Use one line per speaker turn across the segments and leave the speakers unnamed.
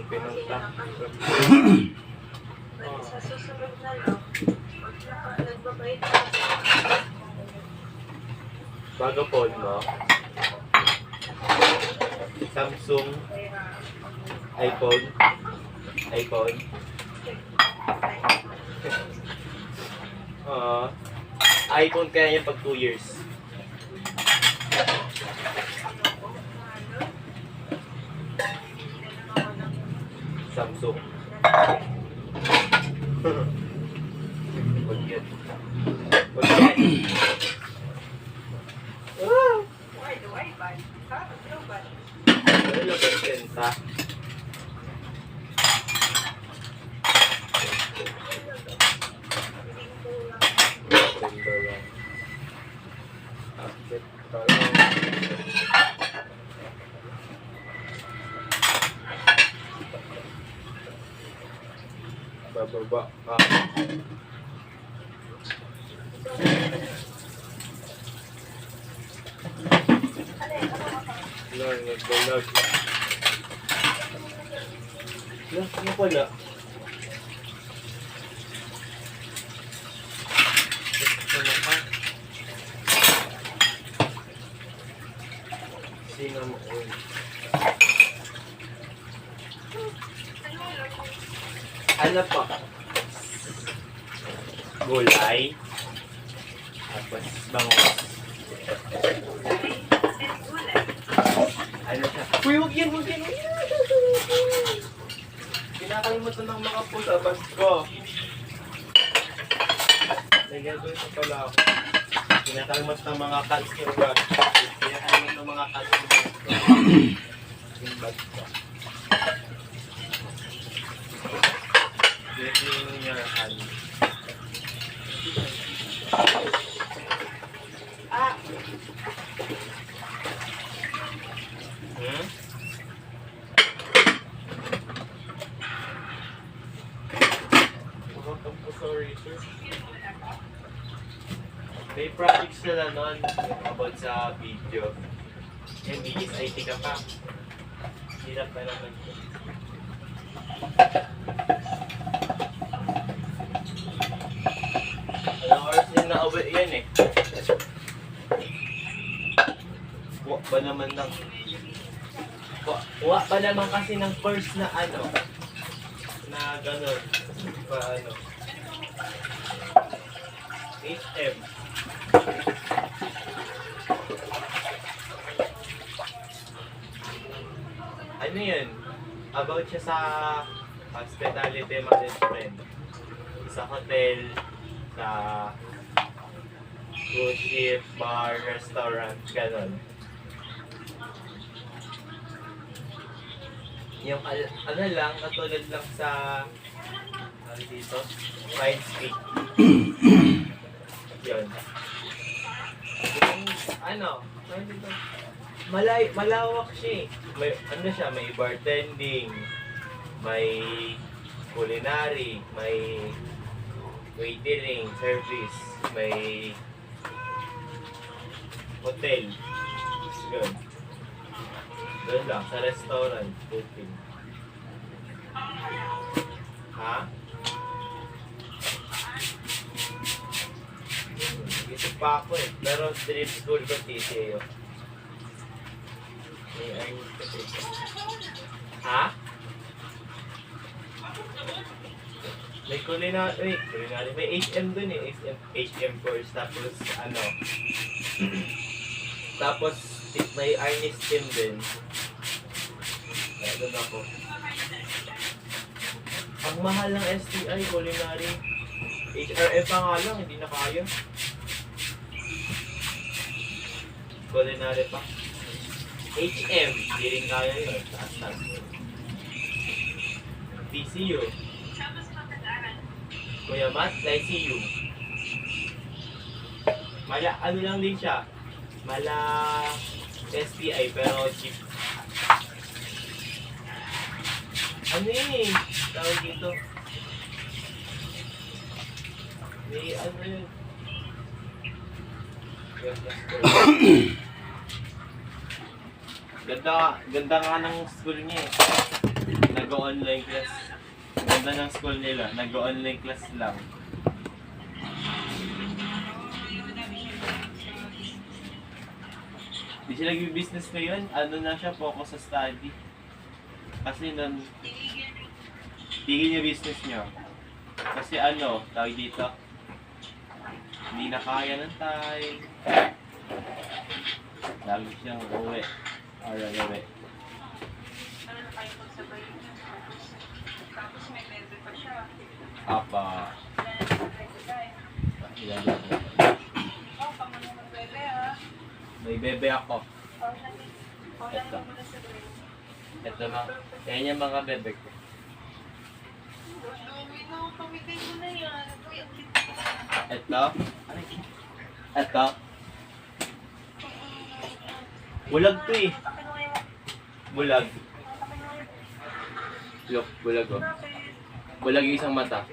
pinunta.
Sa susunod na lang, pag nagbabayad ka,
Bago phone mo, Samsung, iPhone, iPhone kaya niya pag 2 years. Samsung. Huwag yan. Huwag yan.
why do I buy? No buy.
Ano lang ang senta? Senta lang. Update pa lang. Bababa ka. Lord, nagbalag. Ano pala? Ano ka? Sino mo? Ano pa? Gulay. Tapos bangus. Ano siya? Uy, huwag yan, huwag yan! Kinakalimutan ng mga po sa bag ko. Nagagawin ko pala ako. Kinakalimutan ng mga cats yung bag. Kinakalimutan ng mga cats yung bag ko. Yung bag ko. Clean your hand. Ah! Sorry, sir. May projects na nun about sa video. Yan, BS IT ka pa. Hirap pa naman ito. Alang oras din na-away yan eh. Kuha ba naman ng... Kuha ba naman kasi ng first na ano, na gano'n, pa ano, HM. Ano yun? About siya sa hospitality management. Sa hotel, sa cruise ship, bar, restaurant, gano'n. Yung ano lang, katulad lang sa ano dito, Mind Speak. Yun. Yung ano dito, malawak siya eh. May, ano siya, may bartending, may culinary, may waitering, service, may hotel. Yun. Doon lang, sa restaurant, cooking. Ha? Isip pa ako eh. Pero dream school ko, TCAO. May earn kasi. Ha? May culinary, may HM dun eh. HM course. Tapos, ano. Tapos, may Arnis team din. Doon ako. Ang mahal ng STI, culinary. HRM pa nga lang, hindi na kaya. Culinary pa. HM, hindi rin kaya yun. Taas-taas yun. PCU. Kuya Matt, ICU. Ano lang din siya. Mala STI pero cheap. Ano eh? Tawag dito. May ano yun. Ganda nga ng school niya eh. nag-online class. Ganda ng school nila, nag-online class lang. Di siya nag-business ngayon, ano na siya, focus sa study. Kasi nun, tigil niya business niya. Kasi ano, tawag dito, hindi na kaya ng time. Lagi siyang uwi. Or uwi.
Ano na kayo pagsabay? Tapos may bebe pa siya.
Apa.
Oh, pang ano ng bebe ah.
May bebe ako.
Ito.
Ito na. Yan yung mga bebe ko.
Dumi na, pamigay mo na yan.
Ito. Ito. Bulag to eh. Bulag. Look, bulag oh. Bulag yung isang mata.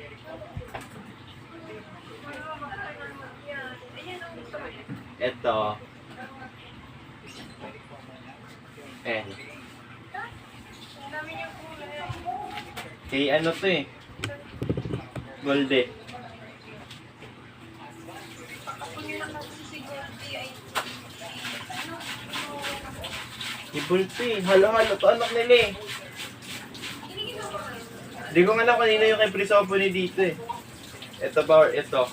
Ito. Eh. Eh, ano to eh? Golde. Ibul to eh. Halo-halo to. Anak nila eh. Hindi ko nga alam kanina yung kay Prisopony dito eh. Ito ba or ito?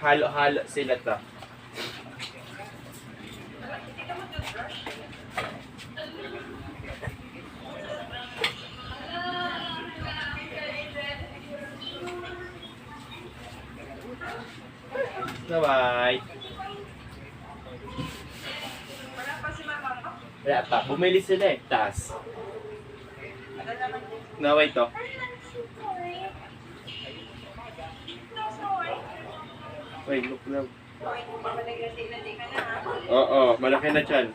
Halo-halo sila to. Bye-bye.
Wala pa si mama mo?
Wala pa. Bumili sila eh. Taas. Naway to. Wait, look lang. Oo, malaki na dyan.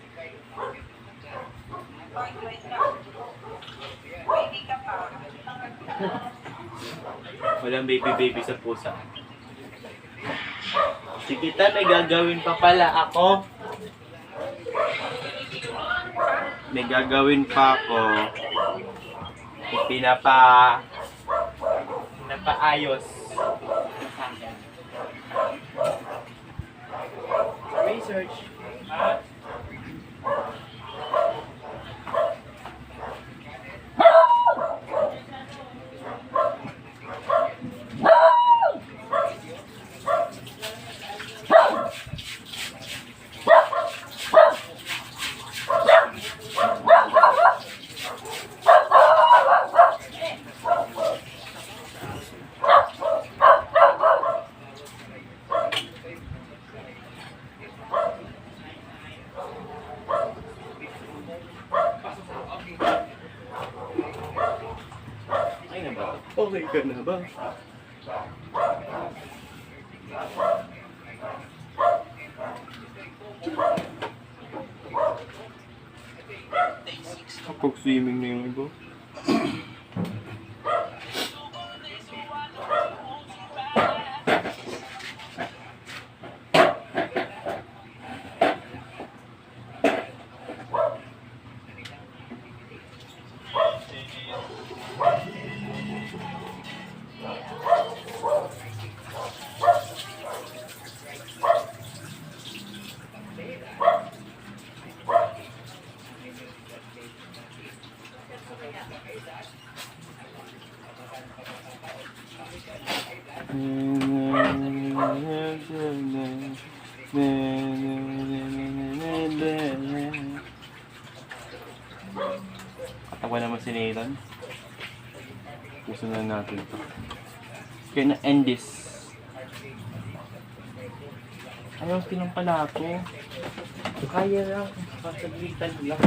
Walang baby sa pusa. Si kita may gagawin pa pala ako. May gagawin pa ako. Pinapaayos. Research. Ay na ba? Okay ka na ba? Kapag swimming na yung iba. Katawa naman si Nathan. Gusto na natin ito. Kaya na end this. Ayaw pala ako. Kaya lang. Pasaglitan lang.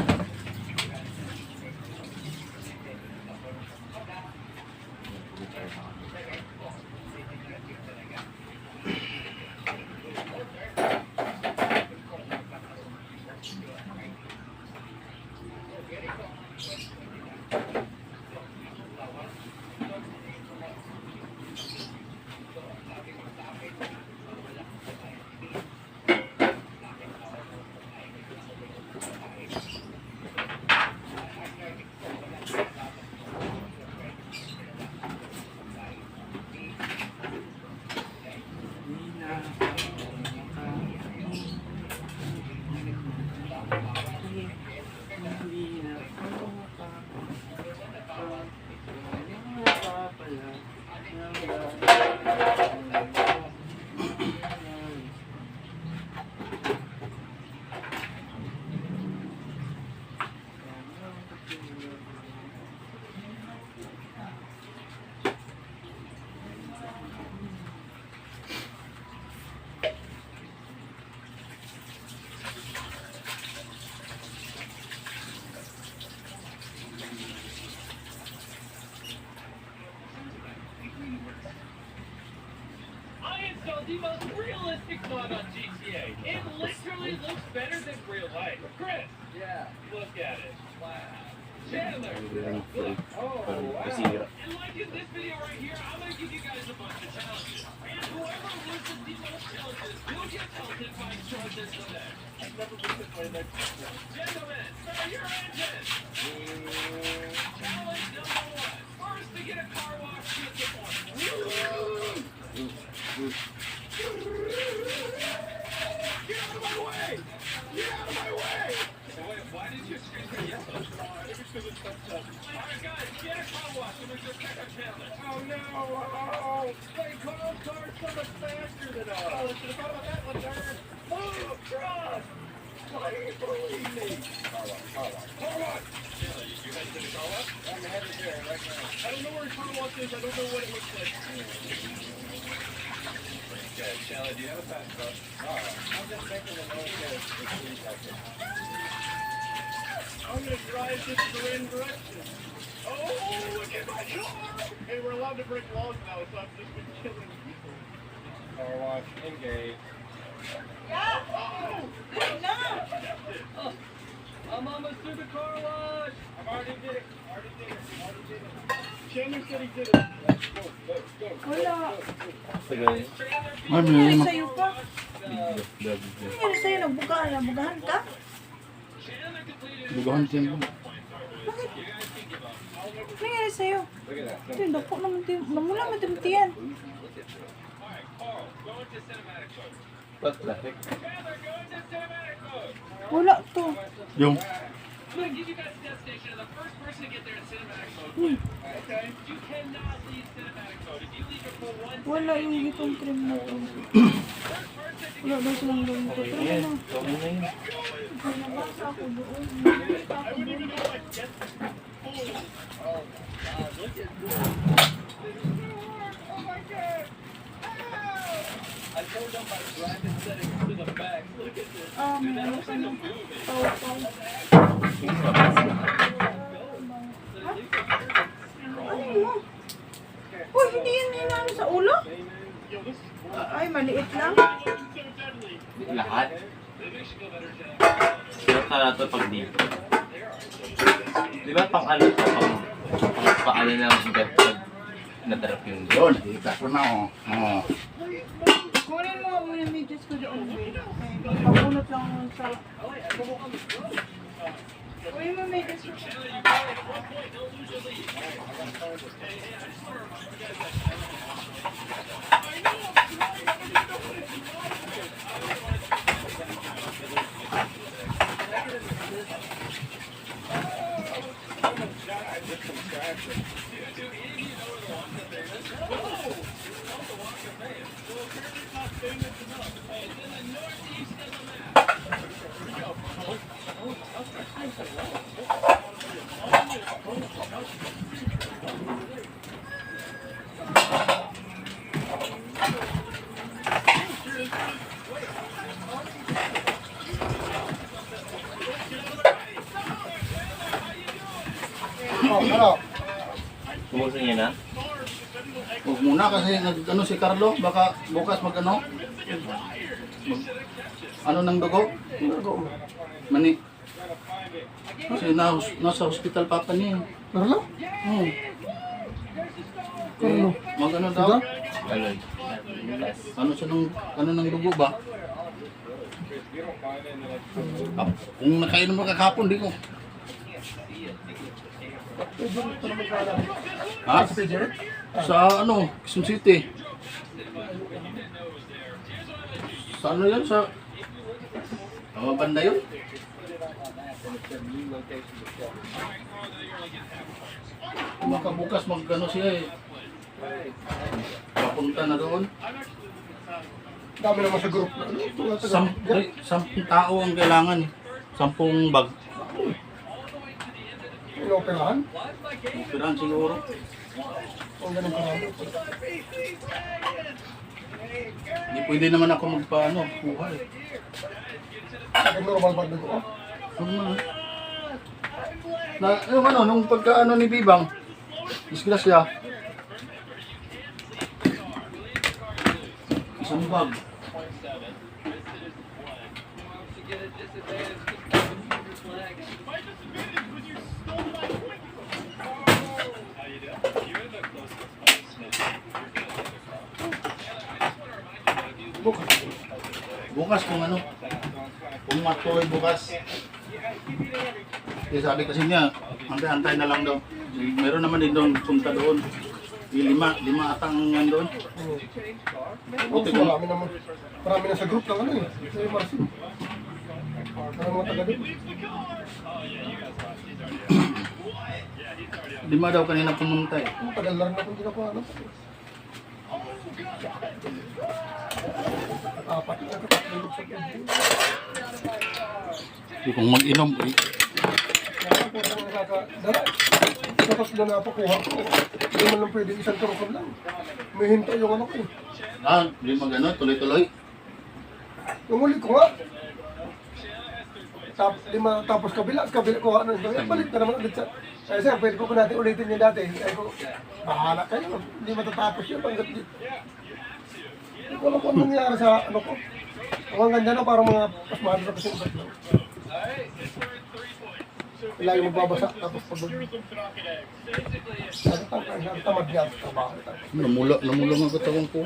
I installed the most realistic mod on GTA. It literally looks better than real life. Chris,
Yeah.
look at it. Wow. Chandler,
Oh,
Kasi
wow.
and like in this video right here, I'm gonna give you guys a bunch of challenges. And whoever loses the most challenges will get pelted by charges of that.
I've never been to play that before.
Gentlemen, start your engines. Challenge number 1. First to get a car wash with the point. Get out of my way! Get out of my way! So wait, why did you scream for yellow? Alright guys, get a car wash and we just check our challenge.
Oh no! Oh, they call cars so much faster than us. Oh, should have thought about that one, Darren. Move, cross! Why do you believe me? Car wash.
Chandler, you guys did a car wash?
I'm headed there right now.
I don't know where a car wash is, I don't know what it looks like. Okay, Chandler, do you have a fast car?
I'm just making a noise here.
I'm gonna drive this the wrong direction. Oh, look at my car!
Hey, we're allowed to break laws now, so I've just been killing people. Car wash, engage.
I'm almost through the car wash!
I already did it. Chandler said he did it. Let's go.
Wala.
Sige.
Ano nangyari sa'yo pa? Ano nangyari sa'yo? Nagbugahan ka?
Bugahan siya mo.
Bakit? Ano nangyari sa'yo?
Look at that.
Ito, dako naman namula matimtiyan.
Alright, Carl, go into cinematic mode.
What the heck?
Chandler, go into cinematic mode!
Wala to.
Yung,
I'm gonna give you guys a destination, and the first person to get there in cinematic mode wins. Okay? You cannot leave cinematic mode. If you leave it for 1
Wala yung gitong trim na to.
first person
Wala daw silang gawin to.
Okay
Pero
na yun.
ano,
Okay na yun.
nabasa ako doon. Nabasa ako doon.
Oh, God, look at this. Oh, my God.
I told them my bracket settings to the max. Look at this.
May ano ka na. Pau-pau. Ano mo? Uy, hindi yan inaano sa ulo? Ay, maliit lang.
Lahat? Pero tala to pag dito. Di ba pang ano to? Pang paano ng bet pag nadarap yung
yun, kita ko na oh. Oh.
Kunin mo muna yung medyas ko doon. Papunot lang ako sa... Kunin mo medyas ko.
Oh, ano?
Tumusin niya na?
Huwag muna kasi ano si Carlo, baka bukas mag ano ng dugo? Dugo. Mani. Kasi nasa hospital papa niya. Carlo? Oo. Carlo? Mag ano daw?
Alay.
Ano siya ng dugo ba? Kung nakainom mo kakapon, di ko. Ha? Sa ano, Quezon City. Sa ano yan? Sa banda yun? Bukas mag-ano siya eh. Papunta na doon.
Dami naman sa group na ano.
10 tao ang kailangan eh. 10 bag.
Inoperahan.
Operahan siguro.
Ang ganun karami.
Hindi pwede naman ako magpaano, kuha eh.
Ang normal ba nag oh?
Normal eh. Na, yung ano, nung pagkaano ni Bibang, disgrasya. Isang bag. Bukas kung ano, kung matuloy bukas. Eh, sabi kasi niya, antay-antay na lang daw. Meron naman din doon, punta doon. Lima atang yan doon.
Buti marami na sa group ng ano eh. Sa Marcin. Ang mga taga doon.
5 daw kanina pumunta eh.
Tagal lang na kung di na ko ano. Apat na kapatid sa pwede.
Kung mag-inom, eh.
Tapos na napakuha ko. Hindi man lang pwede isang turokon lang. May hintay yung ano ko eh.
Hindi mag-ano, tuloy-tuloy.
Yung huli ko nga. Tapos kabila ko ano. Balik na naman ulit sa... Ay sir, pwede ko natin ulitin yung dati. Ay ko, bahala kayo. Hindi matatapos yun. Hanggat di. Hindi ko alam kung anong nangyari sa ano ko. Ang ganda na parang mga pasmado na kasi iba't lang. Lagi magbabasa tapos pag tamad niya sa trabaho.
Namula ang katawang ko.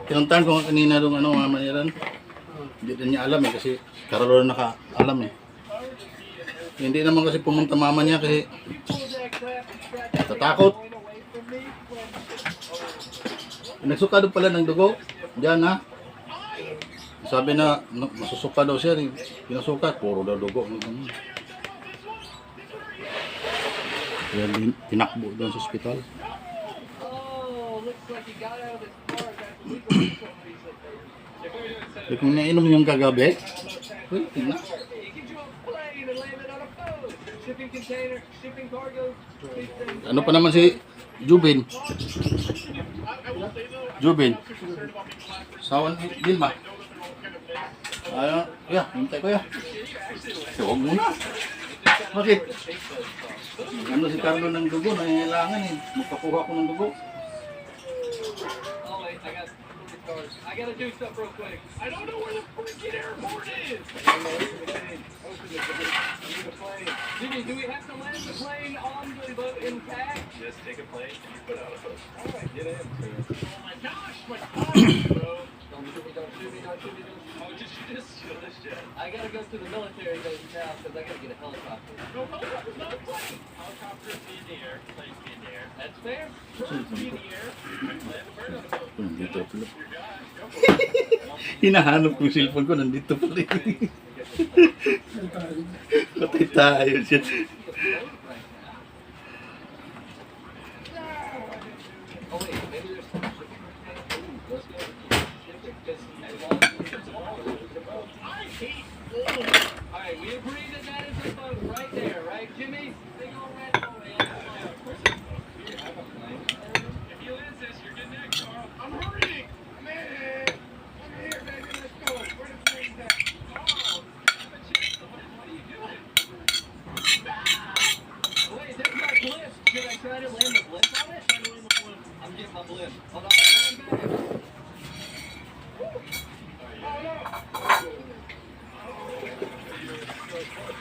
Tinuntahan ko nga kanina doon ano, mga maniran. Hindi din niya alam eh kasi karalo na naka-alam eh. Hindi naman kasi pumunta mama niya kasi tatakot. Nagsuka doon pala ng dugo. Diyan ha. Sabi na masusuka daw siya. Pinasuka, puro daw dugo. Kaya tinakbo doon sa ospital. Kung nainom yung kagabi, tingnan. Ano pa naman si Jubin? Sawan ni Dilma. Ayun, hintay ko ya. Huwag mo na. Bakit? Ano si Carlo ng dugo, nangailangan eh. Magpakuha ko ng dugo.
I gotta do stuff real quick. I don't know where the freaking airport is! Jimmy, do we have to land the plane on the boat intact? Just take a plane and you put out a boat. Alright, get in. Oh my gosh, my God! Don't shoot me. Oh, just chill this jet. I gotta go to the military base now because I gotta get a helicopter. No, helicopter's not a plane! Helicopter's in the air, plane's in the air. That's fair. Bird's in the air. Land a bird on a boat.
Nandito pala. Hinahanap ko yung cellphone ko, nandito pala. Patay tayo siya.
Oh wait, maybe there's some let's go. Alright, we agree that that is the boat right there, right, Jimmy? Big old red boat. If you insist, you're getting that, Carl. I'm hurrying! Man! I'm here, baby, let's go. Where the plane's at? Carl! What are you doing? Wait, there's my blimp. Should I try to land the blimp on it? I'm getting my blimp. Hold on. I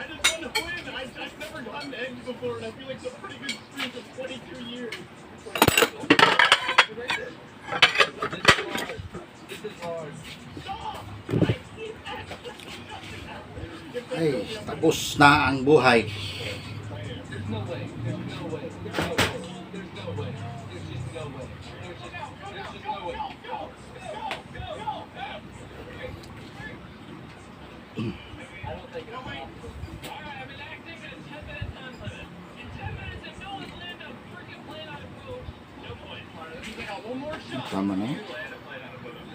just want to win. I've never gotten eggs before, and I feel like it's a pretty good streak of 22 years. This is hard.
Ay, tapos na ang buhay.
There's no way. There's no way. There's no way. There's no way. There's just no way. There's just no way. I don't think it's possible.
Tama na.